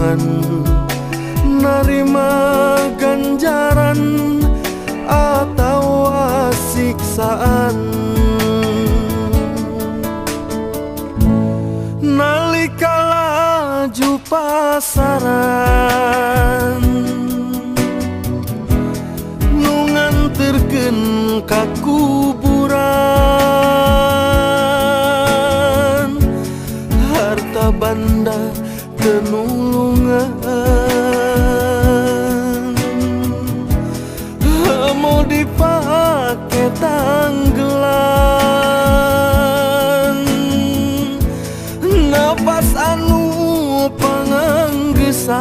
perjuangan, nerima ganjaran atau siksaan. Nalika laju pasaran nu nganterkeun ka kuburan, harta banda teu nulungan, mau dipake tanggelan, napas anu panganggesan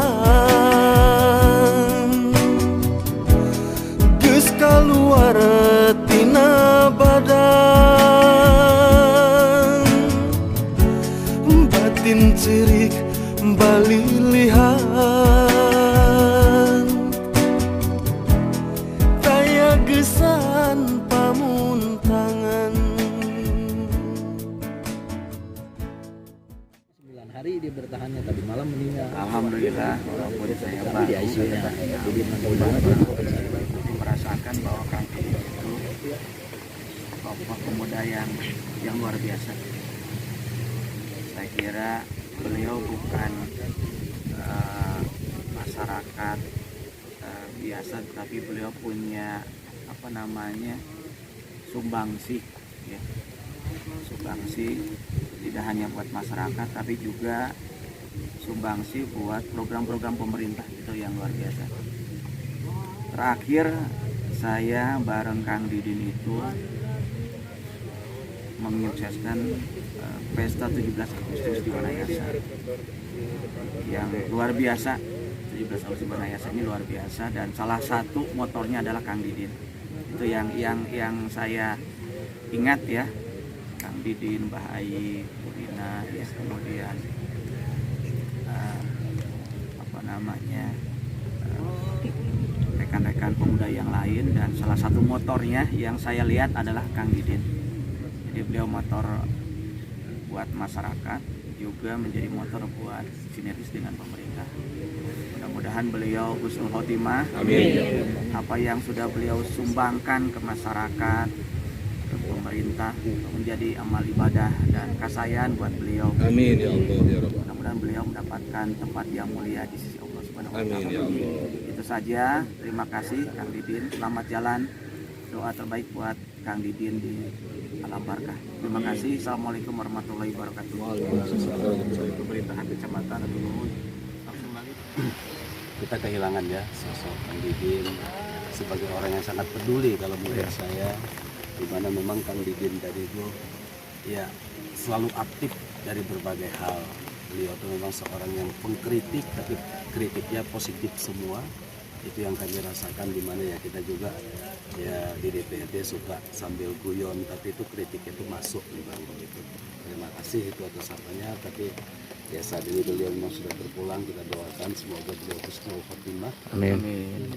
geus kaluar tina badan, batin cirik balilihan, taya gesan pamuntangan. 9 hari dia bertahannya, tadi malam meninggal. Alhamdulillah, walaupun saya Tapi di ICU ya, jadi merasakan bahwa Kang Didin itu tokoh pemuda yang luar biasa. Saya kira beliau bukan masyarakat biasa, tapi beliau punya sumbangsi, ya. Sumbangsi tidak hanya buat masyarakat, tapi juga sumbangsi buat program-program pemerintah, itu yang luar biasa. Terakhir saya bareng Kang Didin itu menyukseskan pesta 17 Agustus di Wanayasa yang luar biasa. 17 Agustus di Wanayasa ini luar biasa, dan salah satu motornya adalah Kang Didin. Itu yang saya ingat ya, Kang Didin, Mbah Ayi, Purina, ya, kemudian rekan-rekan pemuda yang lain, dan salah satu motornya yang saya lihat adalah Kang Didin. Jadi beliau motor buat masyarakat, juga menjadi motor buat sinergis dengan pemerintah. Mudah-mudahan beliau husnul khotimah. Amin. Apa yang sudah beliau sumbangkan ke masyarakat, ke pemerintah, menjadi amal ibadah dan kasayaan buat beliau. Amin ya Allah ya Rabb. Mudah-mudahan beliau mendapatkan tempat yang mulia di sisi Allah Subhanahu wa Ta'ala. Amin ya Allah. Itu saja. Terima kasih Kang Didin. Selamat jalan. Doa terbaik buat Kang Didin di Alam Barkah. Terima kasih. Assalamualaikum warahmatullahi wabarakatuh. Pemerintahan Kecamatan Adunuhun. Kita kehilangan ya sosok Kang Didin sebagai orang yang sangat peduli kalau menurut saya, di mana memang Kang Didin tadi itu ya selalu aktif dari berbagai hal. Beliau itu memang seorang yang pengkritik, tapi kritiknya positif semua. Itu yang kami rasakan, di mana ya kita juga ya di DPRD suka sambil guyon, tapi itu kritik itu masuk memang begitu. Terima kasih itu atas apanya, tapi ya saat ini beliau memang sudah berpulang. Kita doakan semoga beliau husnul khotimah, Amin.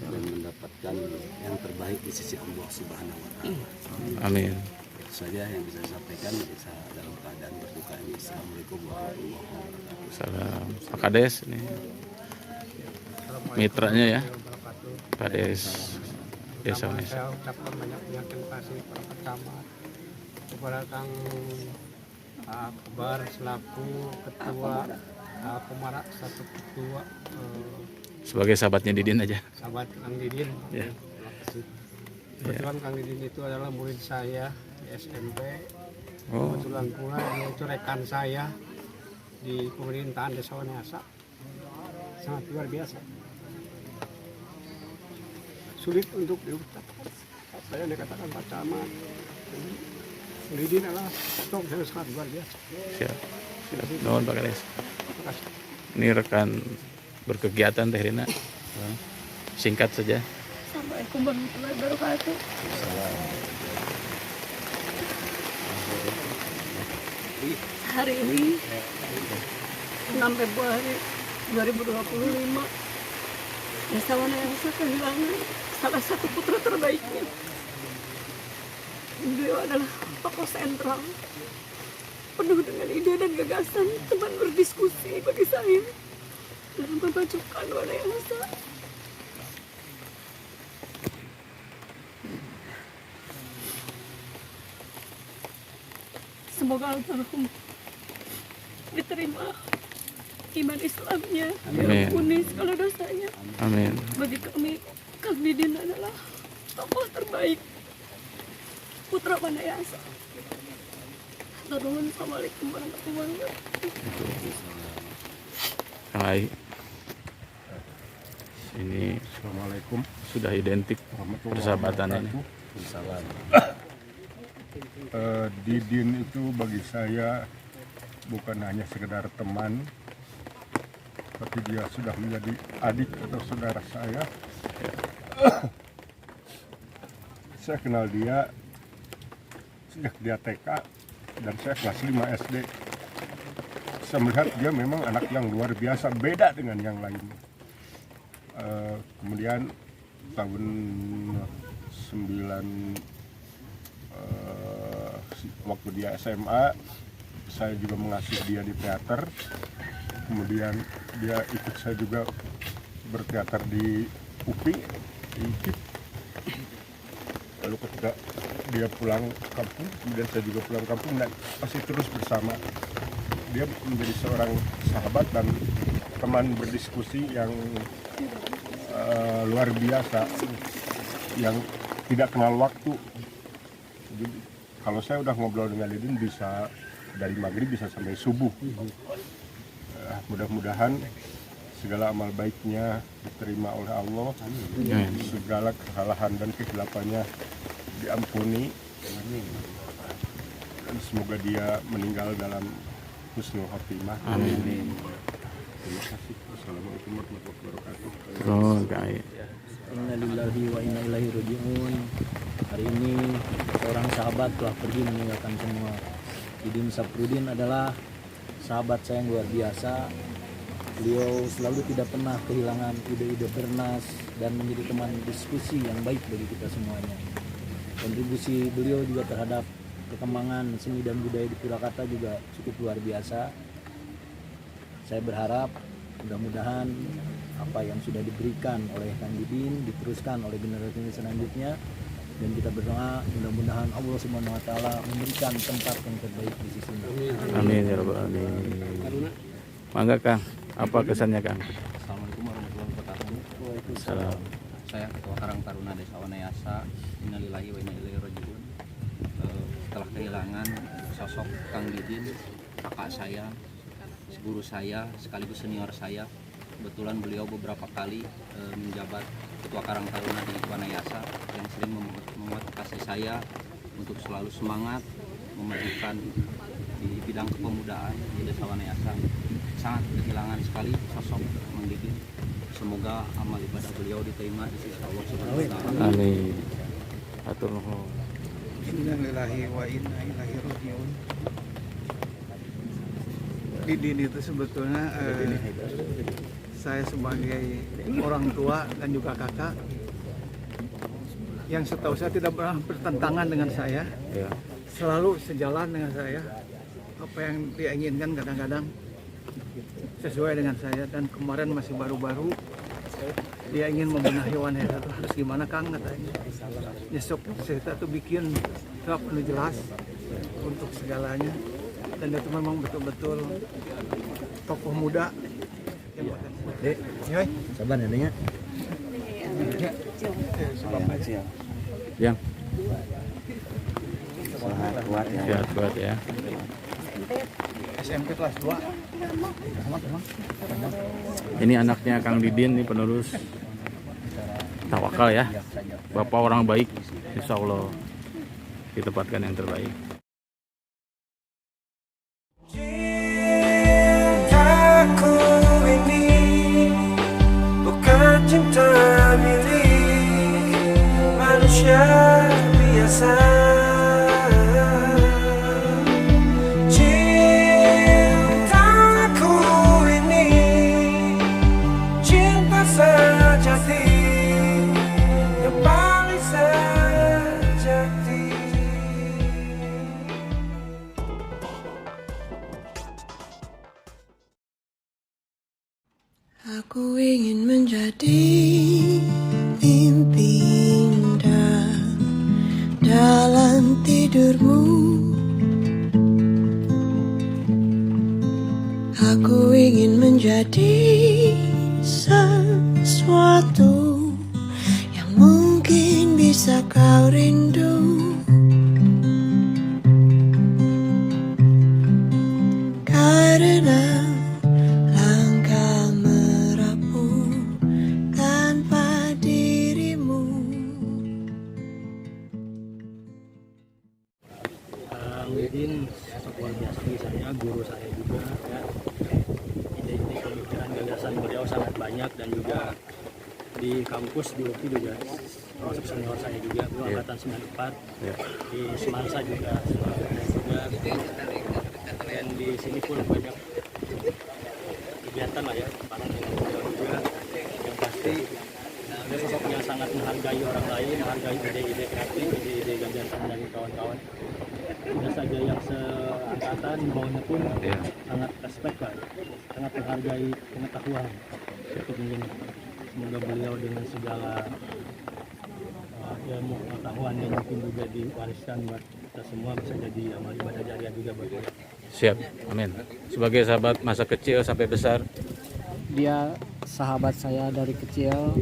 dan mendapatkan yang terbaik di sisi Allah Subhanahu wa Ta'ala. Amin. Itu saja yang bisa saya sampaikan, bisa dalam keadaan berduka ini. Assalamualaikum warahmatullahi wabarakatuh. Salam Pak Kades ini mitranya ya, Kades Desa Wanayasa. Saya ucapkan banyak terima kasih para pecamat, kepada Kang Akbar selaku ketua Pemara, satu ketua Sebagai sahabatnya Didin aja. sahabat Kang Didin. Ya. Terima kasih. Kebetulan Kang Didin itu adalah murid saya di SMP. Oh, Kebetulan pula dia itu rekan saya di pemerintahan Desa Wanayasa. Sangat luar biasa. Sulit untuk diucapkan. Saya dikatakan Pak Camat. Didin adalah stok saya sangat luar biasa. siap. Siap. Nuhun Pak Kades. Terima kasih. Ini rekan berkegiatan Teh Rina. Singkat saja. Assalamualaikum warahmatullahi wabarakatuh. Hari ini 6 Februari 2025, Desa Wanayasa kehilangan salah satu putra terbaiknya. Beliau adalah tokoh sentral, penuh dengan ide dan gagasan, teman berdiskusi bagi saya. dan memajukan wanayasa. Semoga almarhum diterima iman Islamnya, diampuni segala dosanya. Amin. Bagi kami, Kang Didin adalah tokoh terbaik putra wanayasa. Assalamualaikum warahmatullahi wabarakatuh. Kang Ai, ini Assalamualaikum sudah identik persahabatannya ini. Didin itu bagi saya bukan hanya sekedar teman, tapi dia sudah menjadi adik atau saudara saya. Saya kenal dia sejak dia TK dan saya kelas 5 SD. Saya melihat dia memang anak yang luar biasa, beda dengan yang lain. Kemudian tahun 9 waktu dia SMA, saya juga mengasuh dia di teater. Kemudian dia ikut saya juga berteater di UPI, di IKIP. Lalu ketika dia pulang kampung, kemudian saya juga pulang kampung dan masih terus bersama. Dia menjadi seorang sahabat dan teman berdiskusi yang luar biasa, yang tidak kenal waktu. Jadi, kalau saya udah ngobrol dengan Didin bisa dari maghrib bisa sampai subuh. Mudah-mudahan segala amal baiknya diterima oleh Allah, segala kesalahan dan kehilafannya diampuni, dan semoga dia meninggal dalam husnul khotimah. Amin. Terima kasih. Assalamualaikum warahmatullahi wabarakatuh. Oh, Kang Ai. Innalillahi wa inna ilaihi raji'un. Hari ini seorang sahabat telah pergi meninggalkan semua. Didin Saptrudin adalah sahabat saya yang luar biasa. Beliau selalu tidak pernah kehilangan ide-ide bernas dan menjadi teman diskusi yang baik bagi kita semuanya. Kontribusi beliau juga terhadap perkembangan seni dan budaya di Purwakarta juga cukup luar biasa. Saya berharap mudah-mudahan apa yang sudah diberikan oleh Kang Didin diteruskan oleh generasi selanjutnya, dan kita berdoa mudah-mudahan Allah Subhanahu wa taala memberikan tempat yang terbaik di sisinya. Amin ya rabbal alamin. Mangga Kang, apa kesannya Kang? Assalamualaikum warahmatullahi wabarakatuh. Waalaikumsalam. Saya Ketua Karang Taruna Desa Wanayasa. Innalillahi wa inna ilaihi raji'un. Telah kehilangan sosok Kang Didin, kakak saya, guru saya, sekaligus senior saya. Kebetulan beliau beberapa kali menjabat Ketua Karang Taruna di Wanayasa, yang sering memotivasi saya untuk selalu semangat memajukan di bidang kepemudaan di Desa Wanayasa. Sangat kehilangan sekali sosok Kang Didin. Semoga amal ibadah beliau diterima di sisi Allah Subhanahu wa taala. Amin. Atur nuhun. Innalillahi wa inna ilaihi raji'un. Didin itu sebetulnya saya sebagai orang tua dan juga kakak yang setahu saya tidak pernah bertentangan dengan saya, selalu sejalan dengan saya. Apa yang dia inginkan kadang-kadang sesuai dengan saya, dan kemarin masih baru-baru dia ingin membenahi wanita itu harus gimana Kang katanya. Besok saya tuh bikin draft penuh jelas untuk segalanya, dan itu memang betul-betul tokoh muda yang Dek, sabar ya Dek. Yang Sehat kuat ya. sehat buat ya. SMP kelas 2. Ini anaknya Kang Didin, nih penerus tawakal ya. Bapak orang baik, insya Allah ditempatkan yang terbaik. Cintaku ini bukan cinta milik manusia biasa. Cintaku ini cinta sejati yang paling sejati. Aku ingin menjadi mimpi indah dalam tidurmu. Aku ingin menjadi sesuatu yang mungkin bisa kau rindu. Karena langkah merapuh tanpa dirimu. Kang Didin sosok luar biasa bagi saya, guru saya juga ya. Ide-ide pemikiran gagasan beliau sangat banyak, dan juga di kampus di UPI juga termasuk senior saya juga, beliau angkatan 94 di Semansa juga senior saya juga, dan di sini pun banyak kegiatan lah ya bareng dengan beliau juga. Yang pasti dia sosok yang sangat menghargai orang lain, menghargai ide-ide kreatif, ide-ide gagasan dari kawan-kawan. Tidak saja yang seangkatan, bawahnya pun sangat respect lah, sangat menghargai pengetahuan untuk ini. Semoga beliau dengan segala ilmu pengetahuan yang mungkin juga diwariskan buat kita semua bisa jadi amal ibadah jariah juga buat kita. Siap, amin. Sebagai sahabat masa kecil sampai besar, Dia sahabat saya dari kecil,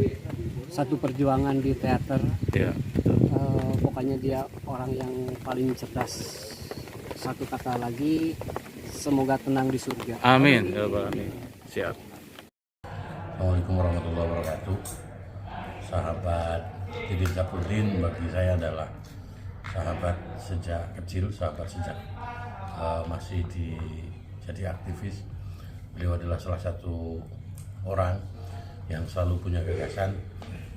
satu perjuangan di teater. ya betul. Pokoknya dia orang yang paling cerdas. Satu kata lagi, semoga tenang di surga. Amin. Ya Rabbal Alamin. Siap. Assalamualaikum warahmatullahi wabarakatuh. Sahabat Didin Sapruddin bagi saya adalah sahabat sejak kecil, sahabat sejak masih jadi aktivis. Beliau adalah salah satu orang yang selalu punya gagasan,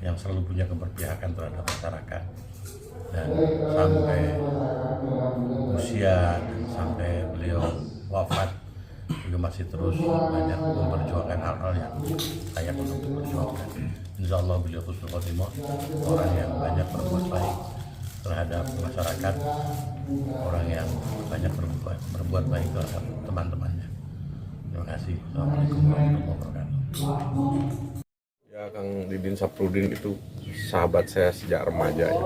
yang selalu punya keberpihakan terhadap masyarakat, dan sampai usia dan sampai beliau wafat juga masih terus banyak memperjuangkan hal-hal yang layak untuk diperjuangkan. Insya Allah beliau husnul khotimah, orang yang banyak berbuat baik terhadap masyarakat, orang yang banyak berbuat baik terhadap teman-temannya. Terima kasih. Assalamualaikum warahmatullahi wabarakatuh. Ya, Kang Didin Sapruddin itu sahabat saya sejak remaja ya.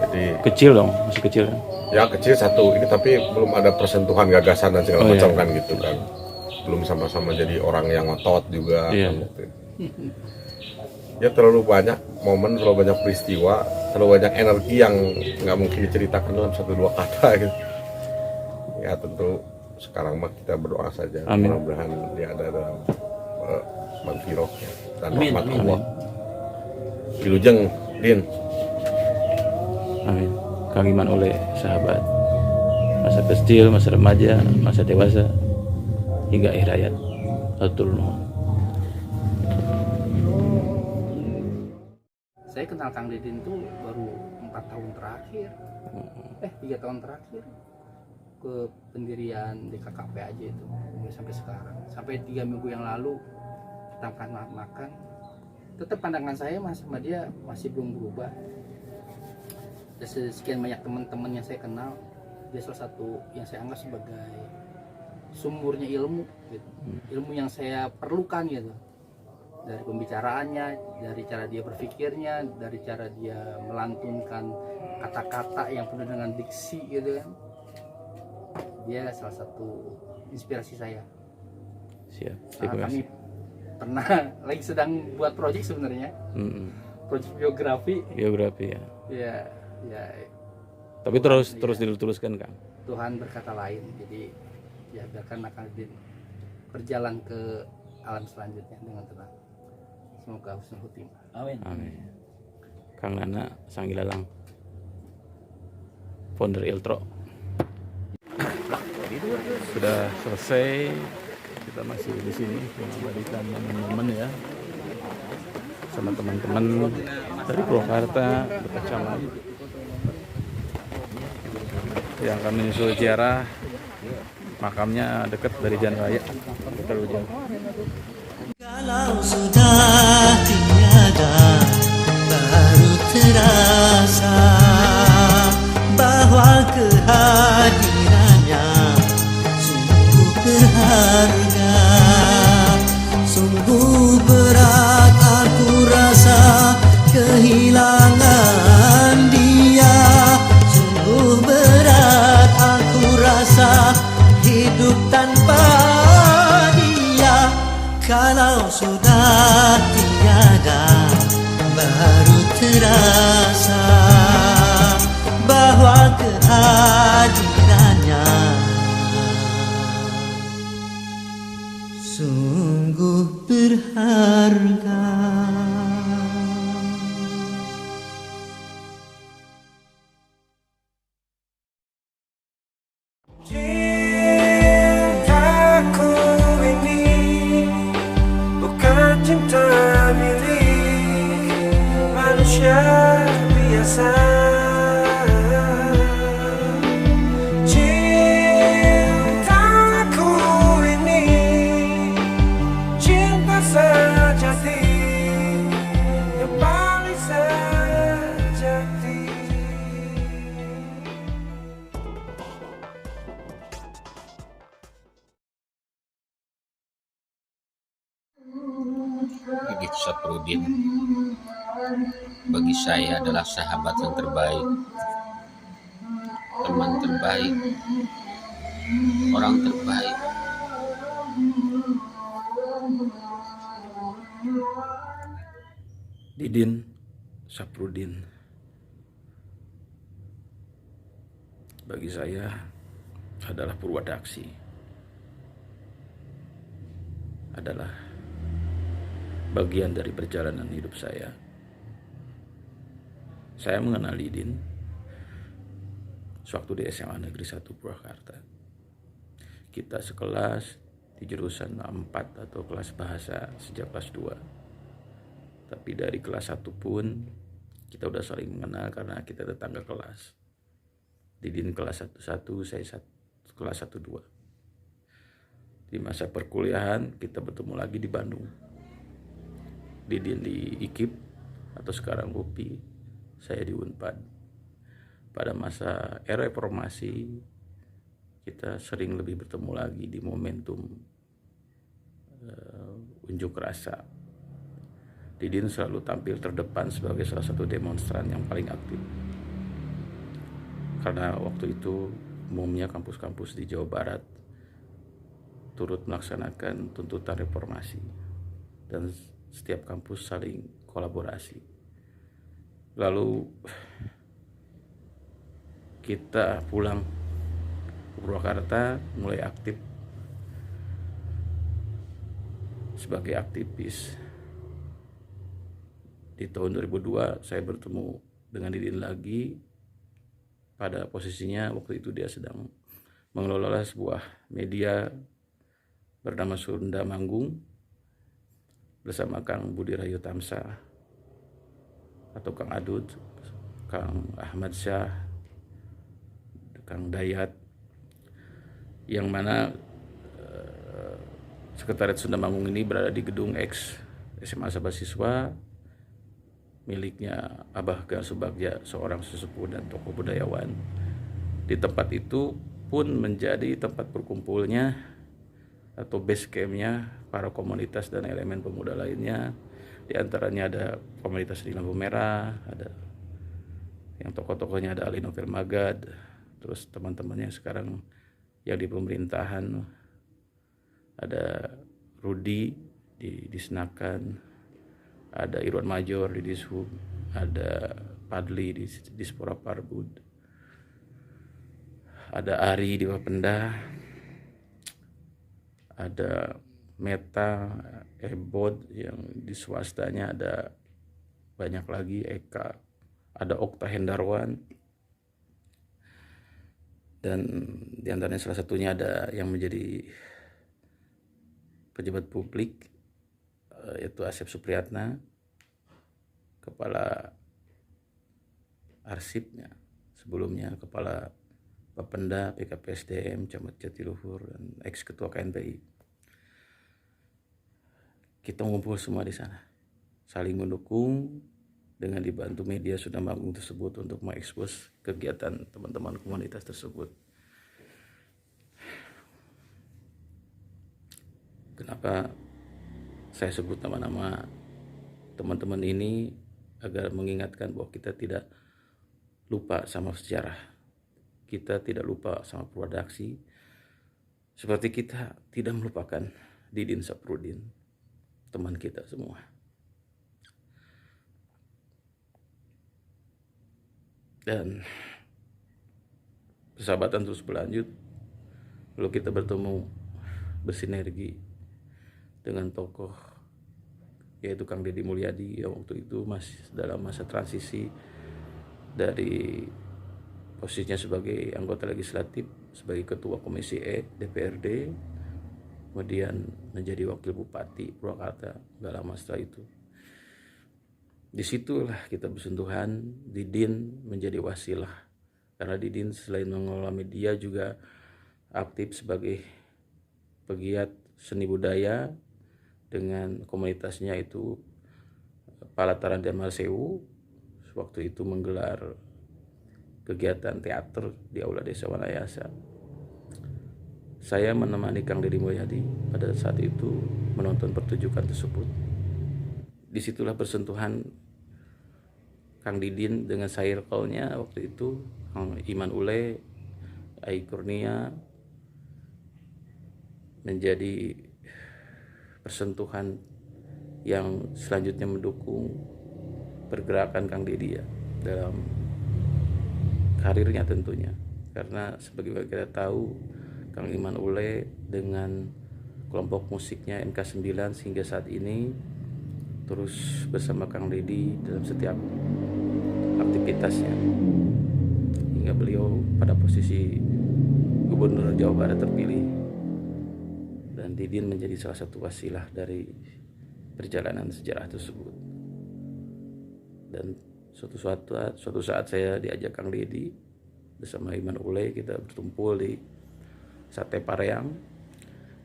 Jadi Kecil dong, masih kecil. ya kecil satu ini, tapi belum ada persentuhan gagasan dan segala macam kan gitu kan. Belum sama-sama jadi orang yang ngotot juga. Iya. Kan, gitu. Ya terlalu banyak momen, terlalu banyak peristiwa, terlalu banyak energi yang nggak mungkin diceritakan dalam 1-2 kata gitu. Ya tentu sekarang mah kita berdoa saja. Amin. Mudah-mudahan dia ada dalam magfirah dan rahmat Allah. Wilujeng Din. Amin. Kang Iman oleh sahabat masa kecil, masa remaja, masa dewasa hingga akhir hayat. Atur nuhun. Saya kenal Kang Didin tuh baru 4 tahun terakhir, 3 tahun terakhir ke pendirian DKKP aja itu, mulai sampai sekarang, sampai 3 minggu yang lalu kita makan, tetap pandangan saya sama dia masih belum berubah. Dan sekian banyak teman-teman yang saya kenal, dia salah satu yang saya anggap sebagai sumbernya ilmu, gitu. Ilmu yang saya perlukan gitu. Dari pembicaraannya, dari cara dia berpikirnya, dari cara dia melantunkan kata-kata yang penuh dengan diksi gitu kan. Dia salah satu inspirasi saya. Siap. Terima Kami kasih. pernah lagi sedang buat proyek sebenarnya, proyek biografi. Biografi ya. Ya. Tapi terus diteruskan Kang. Tuhan berkata lain, jadi ya biarkan Kang Didin berjalan ke alam selanjutnya dengan tenang. Semoga husnul khotimah. Amin. Amin. Kang Nana Sanggilalang, founder Iltro. Sudah selesai, kita masih di sini mengabadikan momen-momen ya sama teman-teman dari Purwakarta, berkacamata yang kami menyusul ziarah. Makamnya dekat dari Jalan Raya, terlalu jauh. Kalau sudah tiada, baru terasa bahwa kehadirannya sungguh berharga, sungguh terasa bahwa kehadirannya sungguh berharga. Cintaku ini bukan cinta milik manusia biasa. Cintaku ini cinta sejati yang paling sejati. Didin Saprudin bagi saya adalah sahabat yang terbaik, teman terbaik, orang terbaik. Didin Saprudin bagi saya adalah Purwadaksi, adalah bagian dari perjalanan hidup saya. Saya mengenal Didin sewaktu di SMA Negeri 1 Purwakarta. Kita sekelas di jurusan 4 atau kelas bahasa sejak kelas 2. Tapi dari kelas 1 pun kita udah saling mengenal karena kita tetangga kelas. Didin kelas 1, saya kelas 1-2. Di masa perkuliahan kita bertemu lagi di Bandung. Didin di IKIP atau sekarang UPI, saya di Unpad. Pada masa era reformasi kita sering lebih bertemu lagi di momentum unjuk rasa. Didin selalu tampil terdepan sebagai salah satu demonstran yang paling aktif. Karena waktu itu umumnya kampus-kampus di Jawa Barat turut melaksanakan tuntutan reformasi dan setiap kampus saling kolaborasi. Lalu kita pulang ke Purwakarta mulai aktif sebagai aktivis. Di tahun 2002 saya bertemu dengan Didin lagi. Pada posisinya waktu itu dia sedang mengelola sebuah media bernama Sunda Manggung bersama Kang Budi Rayo Tamsa atau Kang Adud, Kang Ahmad Syah, Kang Dayat, yang mana Sekretariat Sunda Manggung ini berada di gedung X SMA Sabah Siswa miliknya Abah Gar Subagja, seorang sesepuh dan tokoh budayawan. Di tempat itu pun menjadi tempat berkumpulnya atau base campnya para komunitas dan elemen pemuda lainnya. Di antaranya ada komunitas di Lampu Merah, ada yang tokoh-tokohnya ada Ali Novel Magad, terus teman-temannya sekarang yang di pemerintahan ada Rudi di Senakan, ada Irwan Major di Dishub, ada Padli di Dispora Parbud, ada Ari di Wapenda, ada Meta, Ebod yang di swastanya, ada banyak lagi, Eka, ada Okta Hendarwan, dan diantaranya salah satunya ada yang menjadi pejabat publik yaitu Asep Supriyatna, kepala arsipnya, sebelumnya kepala Bapenda PKPSDM Camat Jatiluhur dan ex ketua KNPI. Kita ngumpul semua di sana, saling mendukung dengan dibantu media Sunda Manggung tersebut untuk mengekspos kegiatan teman-teman komunitas tersebut. Kenapa saya sebut nama-nama teman-teman ini? Agar mengingatkan bahwa kita tidak lupa sama sejarah, kita tidak lupa sama Purwadaksi, seperti kita tidak melupakan Didin Saprudin, teman kita semua. dan persahabatan terus berlanjut. Lalu kita bertemu, bersinergi dengan tokoh yaitu Kang Deddy Mulyadi yang waktu itu masih dalam masa transisi dari posisinya sebagai anggota legislatif, sebagai ketua Komisi E DPRD, kemudian menjadi wakil bupati Purwakarta nggak lama setelah itu. Disitulah kita bersentuhan. Didin menjadi wasilah, karena Didin selain mengelola media juga aktif sebagai pegiat seni budaya dengan komunitasnya itu Palataran dan Marsewu. Waktu itu menggelar kegiatan teater di Aula Desa Wanayasa. Saya menemani Kang Deddy Mulyadi pada saat itu menonton pertunjukan tersebut. Disitulah bersentuhan Kang Didin dengan circle-nya waktu itu, Kang Iman Ule, Ai Kurnia, menjadi persentuhan yang selanjutnya mendukung pergerakan Kang Deddy ya dalam karirnya tentunya. Karena sebagai kita tahu, Kang Iman Ule dengan kelompok musiknya MK9 sehingga saat ini terus bersama Kang Deddy dalam setiap aktivitasnya, hingga beliau pada posisi Gubernur Jawa Barat terpilih, dan Didin menjadi salah satu wasilah dari perjalanan sejarah tersebut. Dan suatu saat saya diajak Kang Deddy bersama Iman Ule, kita bertumpul di Sate Pareang.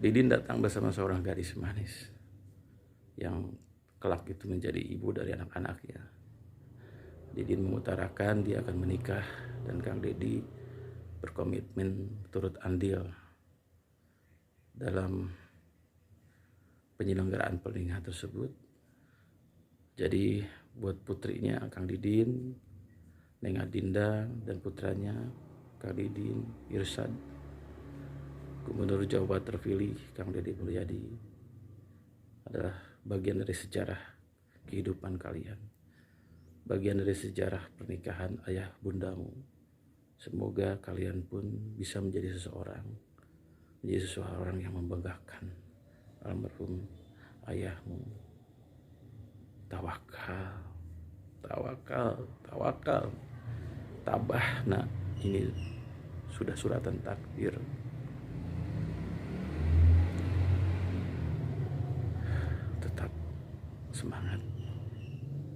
Didin datang bersama seorang gadis manis yang kelak itu menjadi ibu dari anak-anaknya. Didin mengutarakan dia akan menikah, dan Kang Deddy berkomitmen turut andil dalam penyelenggaraan pernikahan tersebut. Jadi buat putrinya Kang Didin, Neng Adinda, dan putranya Kang Didin Irsad, Gubernur Jawa Barat terpilih Kang Deddy Mulyadi adalah bagian dari sejarah kehidupan kalian, bagian dari sejarah pernikahan ayah bundamu. Semoga kalian pun bisa menjadi seseorang yang membanggakan almarhum ayahmu. Tawakal, tabah. Nah, ini sudah suratan takdir.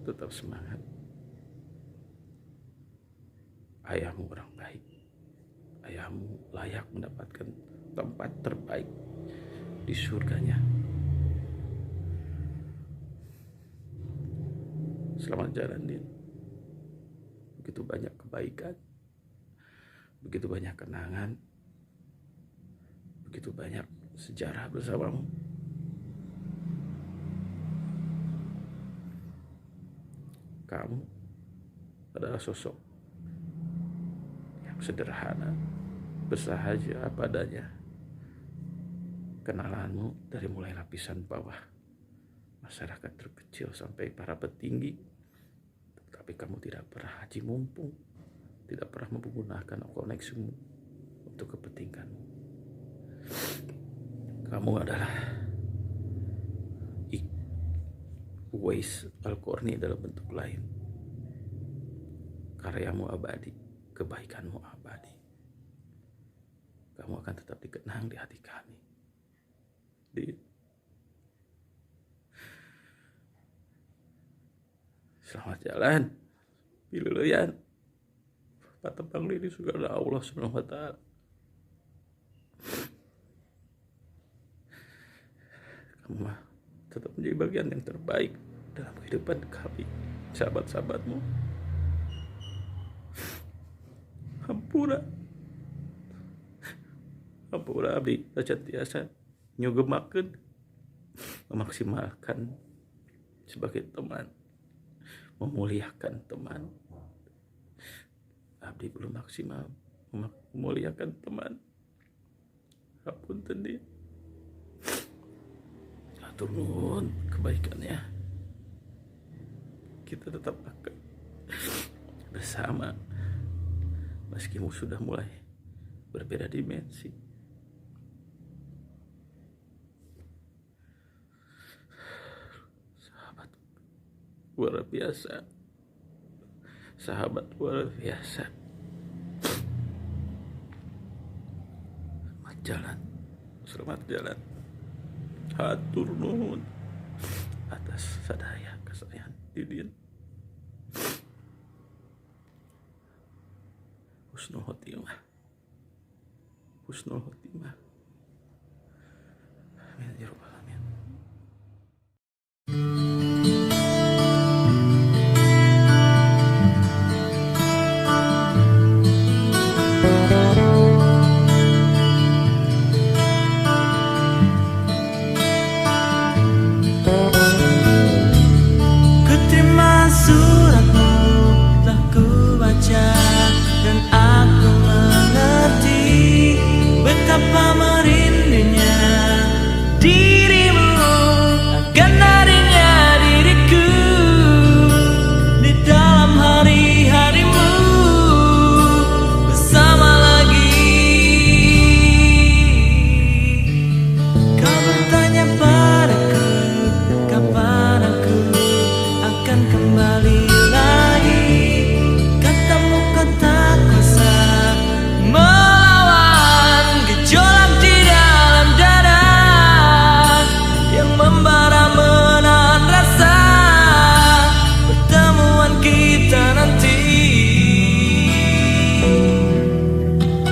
Tetap semangat. Ayahmu orang baik. Ayahmu layak mendapatkan tempat terbaik di surganya. Selamat jalan, Din. Begitu banyak kebaikan, begitu banyak kenangan, begitu banyak sejarah bersamamu. Kamu adalah sosok yang sederhana, bersahaja apa adanya. Kenalanmu dari mulai lapisan bawah masyarakat terkecil sampai para petinggi, tapi kamu tidak pernah haji mumpung, tidak pernah menggunakan koneksimu untuk kepentinganmu. Kamu adalah Uwais Al-Qarni dalam bentuk lain. Karyamu abadi, kebaikanmu abadi. Kamu akan tetap dikenang di hati kami. Selamat jalan, piluluyan. Patepang ini juga ada Allah Subhanahu wa Ta'ala. Kamu mah tetap menjadi bagian yang terbaik dalam kehidupan kami, sahabat-sahabatmu. Hampura abdi senantiasa nyugemakeun, memaksimalkan sebagai teman, memuliakan teman. Abdi belum maksimal memuliakan teman. Hapunten Din. Atur nuhun kebaikannya. Kita tetap akan bersama meski sudah mulai berbeda dimensi. Sahabat luar biasa, sahabat luar biasa. Selamat jalan. Hatur nuhun atas sadaya kesayangan Didin. Husnul khotimah. Husnul khotimah. Amin ya rabbal alamin. Ku terima suratmu, telah ku baca, dan aku mengerti betapa merindunya dirimu akan harinya diriku di dalam hari-harimu bersama lagi. Kau bertanya padaku kapan aku akan kembali lagi. Katamu kau tak kuasa melawan gejolak di dalam dada yang membara menahan rasa pertemuan kita nanti.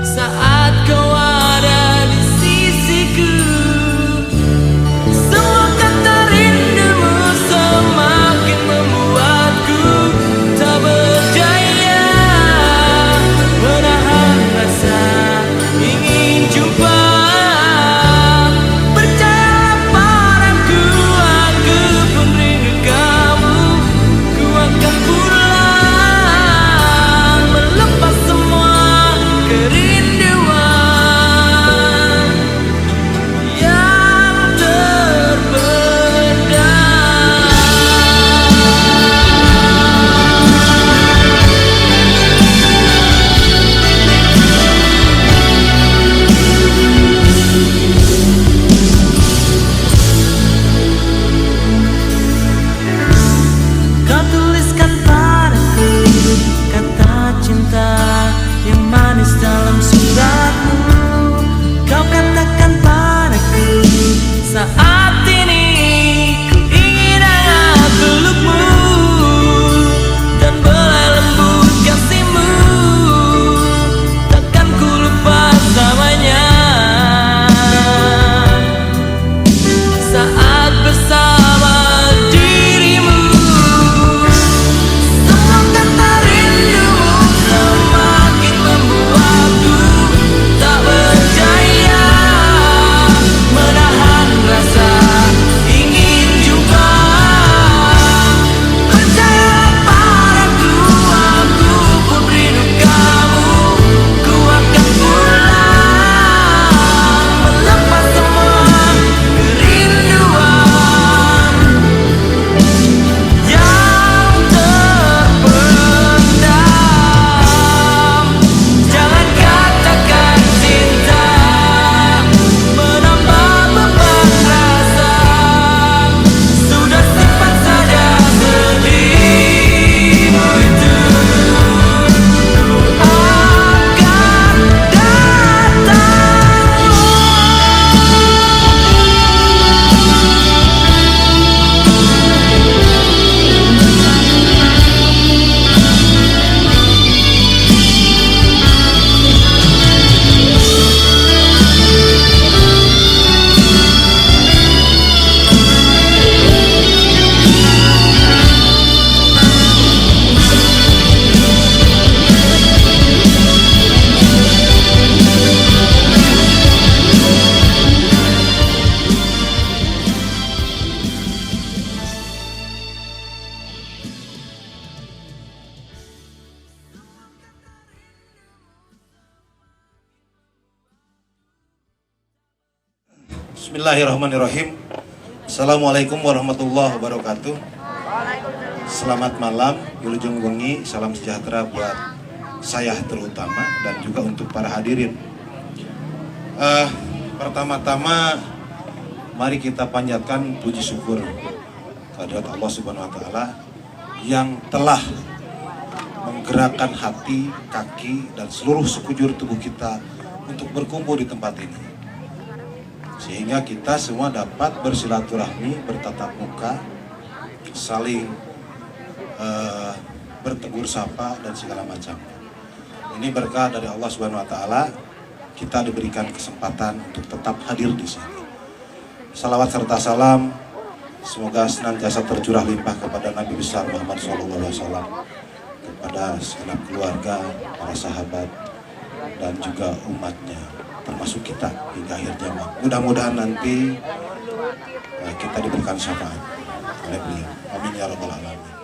Saat kau ada di sisiku, semua kata rindumu semakin membuatku tak berdaya menahan rasa ingin jumpa. Percayalah padaku, aku pun rindu kamu. Ku akan pulang melepas semua kerinduan yang terpendam. Kau tuliskan padaku kata cinta yang manis dalam suratmu. Kau katakan padaku saat ini ku ingin hangat pelukmu dan belai lembut kasihmu. Takkan ku lupa selamanya saat bersama dirimu. Semua kata rindumu semakin membuatku tak berdaya menahan rasa ingin jumpa. Percayalah padaku, aku pun rindu kamu. Ku akan pulang melepas semua kerinduan yang terpendam. Jangan katakan cinta menambah beban rasa. Sudah simpan saja sedihmu itu. Akan Bismillahirrahmanirrahim. Assalamualaikum warahmatullahi wabarakatuh. Selamat malam, wilujeng wengi, salam sejahtera buat saya terutama dan juga untuk para hadirin. Pertama-tama mari kita panjatkan puji syukur kehadirat Allah Subhanahu wa taala yang telah menggerakkan hati, kaki dan seluruh sekujur tubuh kita untuk berkumpul di tempat ini. Sehingga kita semua dapat bersilaturahmi, bertatap muka, saling bertegur sapa dan segala macam. Ini berkah dari Allah Subhanahu wa taala. Kita diberikan kesempatan untuk tetap hadir di sini. Salawat serta salam semoga senantiasa tercurah limpah kepada Nabi besar Muhammad SAW, kepada segenap keluarga, para sahabat dan juga umatnya, termasuk kita hingga akhir zaman. Mudah-mudahan nanti kita diberikan syafaat oleh beliau. Amin ya rabbal alamin.